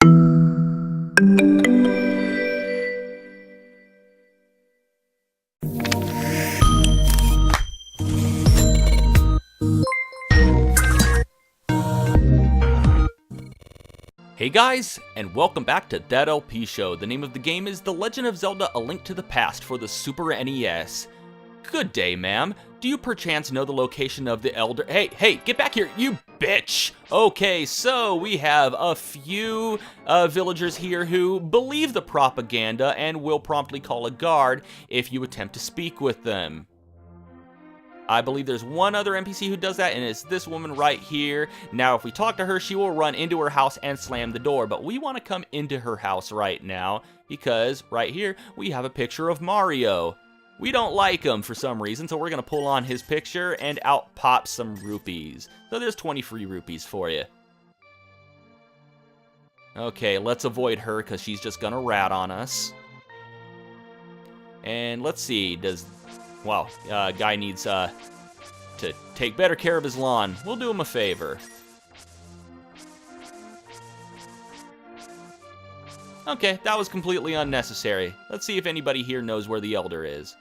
Hey guys, and welcome back to That LP Show. The name of the game is The Legend of Zelda: A Link to the Past for the Super NES. Good day, ma'am. Do you perchance know the location of the Elder? Hey, get back here, you bitch! Okay, so we have a few villagers here who believe the propaganda and will promptly call a guard if you attempt to speak with them. I believe there's one other NPC who does that, and it's this woman right here. Now, if we talk to her, she will run into her house and slam the door, but we want to come into her house right now, because right here, we have a picture of Mario. We don't like him for some reason, so we're going to pull on his picture, and out pops some rupees. So there's 20 free rupees for you. Okay, let's avoid her, because she's just going to rat on us. And let's see, wow, guy needs to take better care of his lawn. We'll do him a favor. Okay, that was completely unnecessary. Let's see if anybody here knows where the Elder is.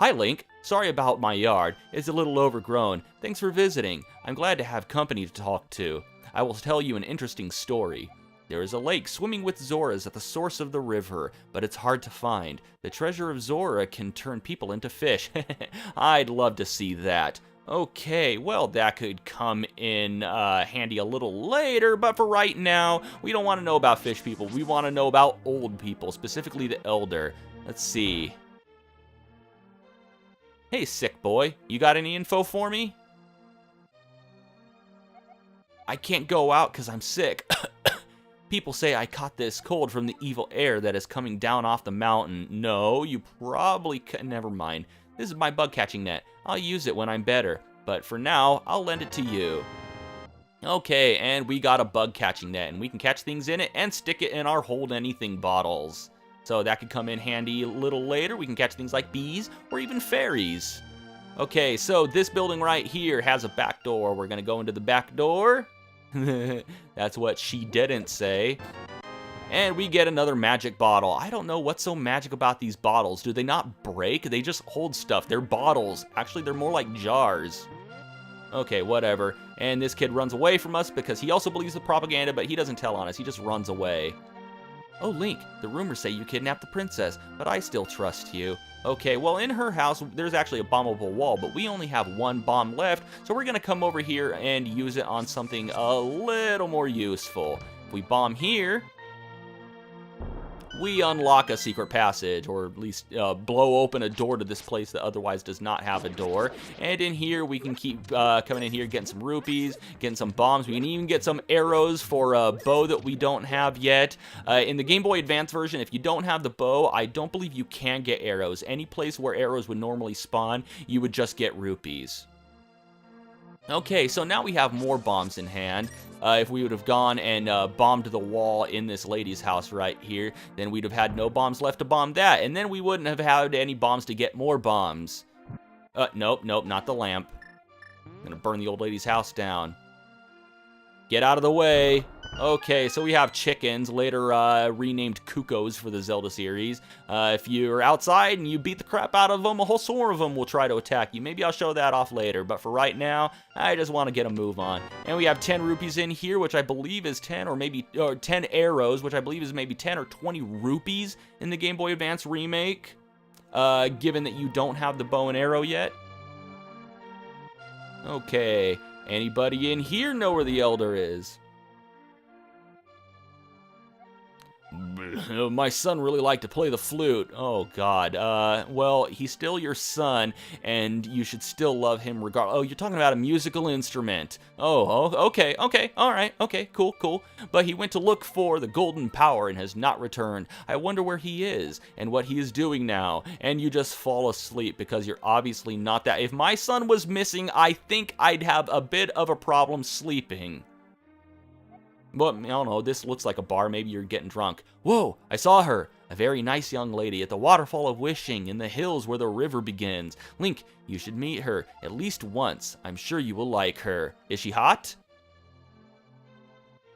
Hi, Link. Sorry about my yard. It's a little overgrown. Thanks for visiting. I'm glad to have company to talk to. I will tell you an interesting story. There is a lake swimming with Zoras at the source of the river, but it's hard to find. The treasure of Zora can turn people into fish. I'd love to see that. Okay, well, that could come in handy a little later, but for right now, we don't want to know about fish people. We want to know about old people, specifically the Elder. Let's see. Hey, sick boy, you got any info for me? I can't go out because I'm sick. People say I caught this cold from the evil air that is coming down off the mountain. No, you probably never mind. This is my bug catching net. I'll use it when I'm better, but for now, I'll lend it to you. Okay, and we got a bug catching net, and we can catch things in it and stick it in our hold anything bottles. So that could come in handy a little later. We can catch things like bees or even fairies. Okay, so this building right here has a back door. We're gonna go into the back door. That's what she didn't say. And we get another magic bottle. I don't know what's so magic about these bottles. Do they not break? They just hold stuff. They're bottles. Actually, they're more like jars. Okay, whatever. And this kid runs away from us because he also believes the propaganda, but he doesn't tell on us. He just runs away. Oh, Link, the rumors say you kidnapped the princess, but I still trust you. Okay, well, in her house, there's actually a bombable wall, but we only have one bomb left, so we're going to come over here and use it on something a little more useful. If we bomb here, we unlock a secret passage, or at least blow open a door to this place that otherwise does not have a door. And in here, we can keep coming in here, getting some rupees, getting some bombs. We can even get some arrows for a bow that we don't have yet. In the Game Boy Advance version, if you don't have the bow, I don't believe you can get arrows. Any place where arrows would normally spawn, you would just get rupees. Okay, so now we have more bombs in hand. If we would have gone and bombed the wall in this lady's house right here, then we'd have had no bombs left to bomb that, and then we wouldn't have had any bombs to get more bombs. Nope, not the lamp. I'm gonna burn the old lady's house down. Get out of the way. Okay, so we have chickens, later renamed Cuckoos for the Zelda series. If you're outside and you beat the crap out of them, a whole swarm of them will try to attack you. Maybe I'll show that off later, but for right now, I just want to get a move on. And we have 10 rupees in here, which I believe is 10, or 10 arrows, which I believe is maybe 10 or 20 rupees in the Game Boy Advance remake, given that you don't have the bow and arrow yet. Okay, anybody in here know where the Elder is? My son really liked to play the flute. Oh, God. Well, he's still your son, and you should still love him regardless. Oh, you're talking about a musical instrument. Oh, okay, all right, okay, cool. But he went to look for the golden power and has not returned. I wonder where he is and what he is doing now. And you just fall asleep because you're obviously not that. If my son was missing, I think I'd have a bit of a problem sleeping. Well, I don't know, this looks like a bar, maybe you're getting drunk. Whoa, I saw her! A very nice young lady at the Waterfall of Wishing in the hills where the river begins. Link, you should meet her, at least once. I'm sure you will like her. Is she hot?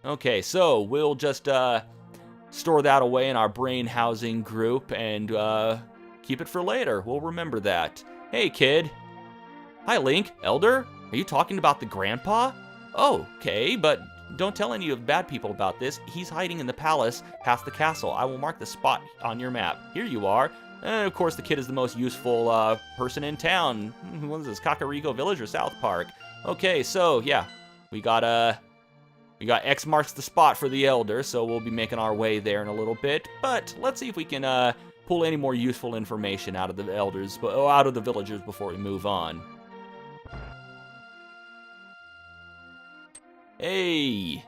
Okay, so we'll just store that away in our brain housing group and keep it for later. We'll remember that. Hey, kid. Hi, Link. Elder? Are you talking about the grandpa? Oh, okay, but don't tell any of the bad people about this. He's hiding in the palace past the castle. I will mark the spot on your map. Here you are. And of course, the kid is the most useful person in town. What is this, Kakariko Village or South Park? Okay, so yeah, we got X marks the spot for the Elder, so we'll be making our way there in a little bit. But let's see if we can pull any more useful information out of the Elders, out of the villagers before we move on. Hey,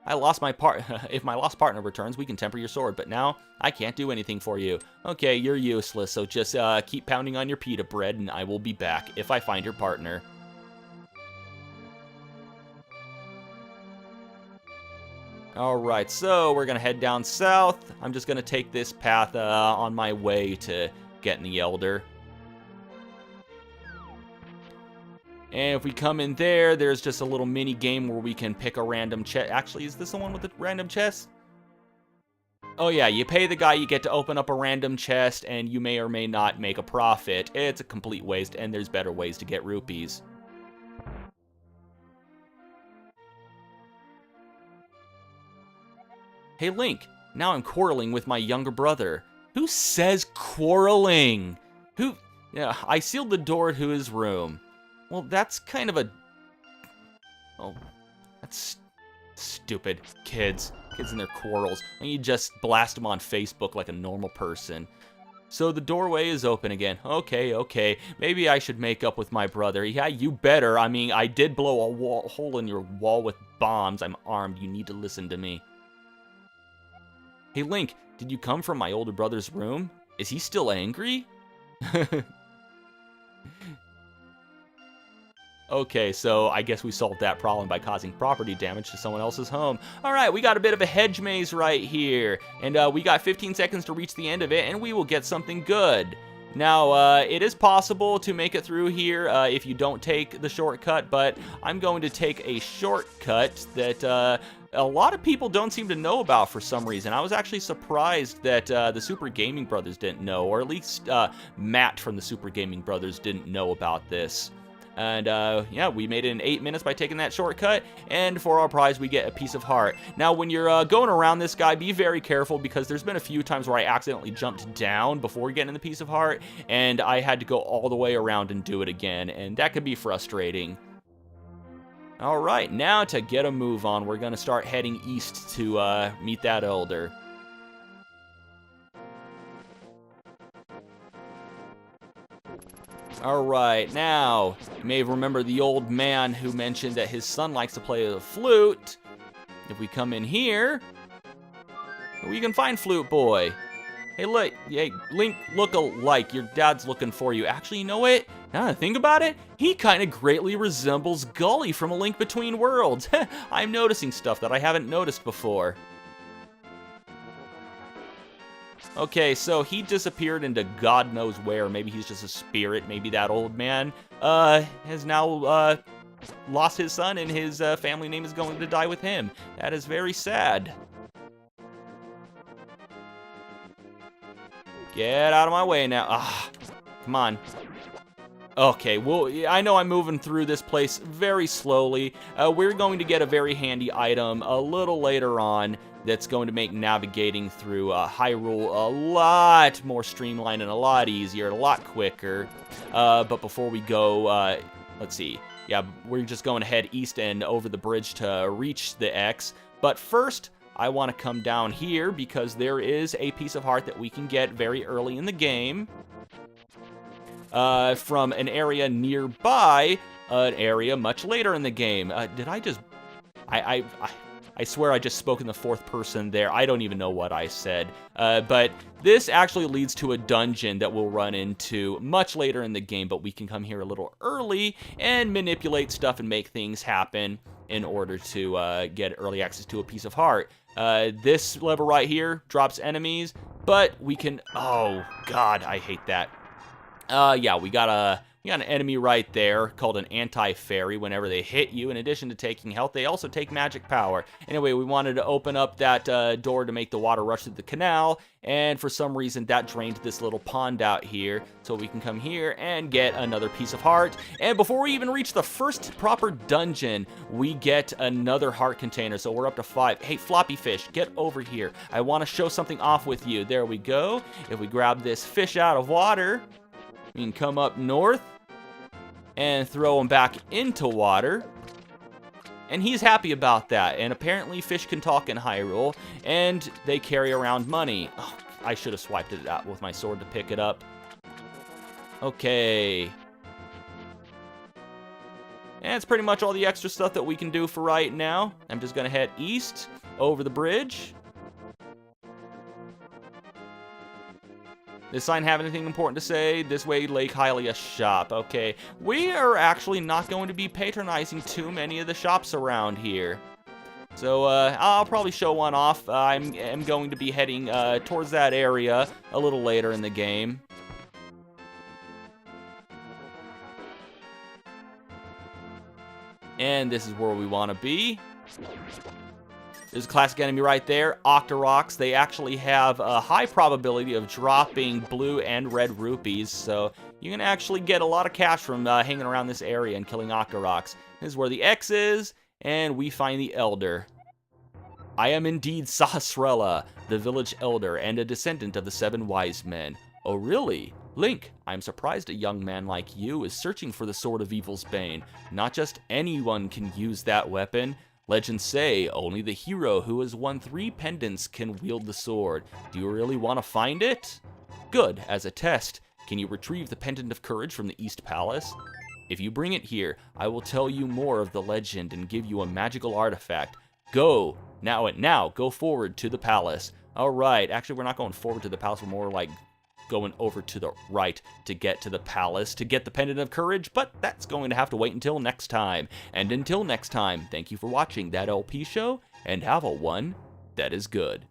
I lost my if my lost partner returns, we can temper your sword, but now I can't do anything for you. Okay, you're useless, so just keep pounding on your pita bread, and I will be back if I find your partner. Alright, so we're going to head down south. I'm just going to take this path on my way to getting the Elder. And if we come in there, there's just a little mini game where we can pick a random chest. Actually, is this the one with the random chest? Oh yeah, you pay the guy, you get to open up a random chest, and you may or may not make a profit. It's a complete waste, and there's better ways to get rupees. Hey Link, now I'm quarreling with my younger brother. Who says quarreling? Yeah, I sealed the door to his room. Well, that's kind of a... Oh, that's stupid. Kids and their quarrels. And you just blast them on Facebook like a normal person. So the doorway is open again. Okay. Maybe I should make up with my brother. Yeah, you better. I mean, I did blow a hole in your wall with bombs. I'm armed. You need to listen to me. Hey, Link, did you come from my older brother's room? Is he still angry? Okay, so I guess we solved that problem by causing property damage to someone else's home. Alright, we got a bit of a hedge maze right here. And we got 15 seconds to reach the end of it, and we will get something good. Now, it is possible to make it through here if you don't take the shortcut, but I'm going to take a shortcut that a lot of people don't seem to know about for some reason. I was actually surprised that the Super Gaming Brothers didn't know, or at least Matt from the Super Gaming Brothers didn't know about this. And yeah, we made it in 8 minutes by taking that shortcut, and for our prize we get a piece of heart. Now when you're going around this guy, be very careful, because there's been a few times where I accidentally jumped down before getting the piece of heart, and I had to go all the way around and do it again, and that could be frustrating. Alright, now to get a move on, we're going to start heading east to meet that Elder. Alright, now, you may remember the old man who mentioned that his son likes to play the flute. If we come in here, we can find Flute Boy. Hey, Link, look alike. Your dad's looking for you. Actually, you know what? Now that I think about it, he kind of greatly resembles Gully from A Link Between Worlds. I'm noticing stuff that I haven't noticed before. Okay, so he disappeared into God knows where. Maybe he's just a spirit. Maybe that old man has now lost his son, and his family name is going to die with him. That is very sad. Get out of my way now. Ah, come on. Okay, well, I know I'm moving through this place very slowly. We're going to get a very handy item a little later on that's going to make navigating through Hyrule a lot more streamlined and a lot easier, a lot quicker. But before we go, let's see. Yeah, we're just going to head east and over the bridge to reach the X. But first, I want to come down here because there is a piece of heart that we can get very early in the game. From an area nearby, an area much later in the game. Did I just... I swear I just spoke in the fourth person there. I don't even know what I said. But this actually leads to a dungeon that we'll run into much later in the game, but we can come here a little early and manipulate stuff and make things happen in order to get early access to a piece of heart. This lever right here drops enemies, but we can... Oh, God, I hate that. Yeah, we gotta You got an enemy right there called an anti-fairy. Whenever they hit you, in addition to taking health, they also take magic power. Anyway, we wanted to open up that door to make the water rush through the canal, and for some reason that drained this little pond out here. So we can come here and get another piece of heart. And before we even reach the first proper dungeon, we get another heart container. So we're up to 5. Hey, floppy fish, get over here. I want to show something off with you. There we go. If we grab this fish out of water, we can come up north and throw him back into water. And he's happy about that. And apparently fish can talk in Hyrule, and they carry around money. Oh, I should have swiped it out with my sword to pick it up. Okay. And it's pretty much all the extra stuff that we can do for right now. I'm just going to head east over the bridge. This sign have anything important to say? This way, Lake Hylia shop. Okay, we are actually not going to be patronizing too many of the shops around here. So, I'll probably show one off. I am going to be heading towards that area a little later in the game. And this is where we want to be. There's a classic enemy right there, Octoroks. They actually have a high probability of dropping blue and red rupees, so you can actually get a lot of cash from hanging around this area and killing Octoroks. This is where the X is, and we find the Elder. I am indeed Sahasrahla, the village elder, and a descendant of the 7 wise men. Oh really? Link, I'm surprised a young man like you is searching for the Sword of Evil's Bane. Not just anyone can use that weapon. Legends say only the hero who has won 3 pendants can wield the sword. Do you really want to find it? Good, as a test, can you retrieve the Pendant of Courage from the East Palace? If you bring it here, I will tell you more of the legend and give you a magical artifact. Go! Now, go forward to the palace. Alright, actually we're not going forward to the palace, we're more like going over to the right to get to the palace to get the Pendant of Courage, but that's going to have to wait until next time. And until next time, thank you for watching That LP Show, and have a one that is good.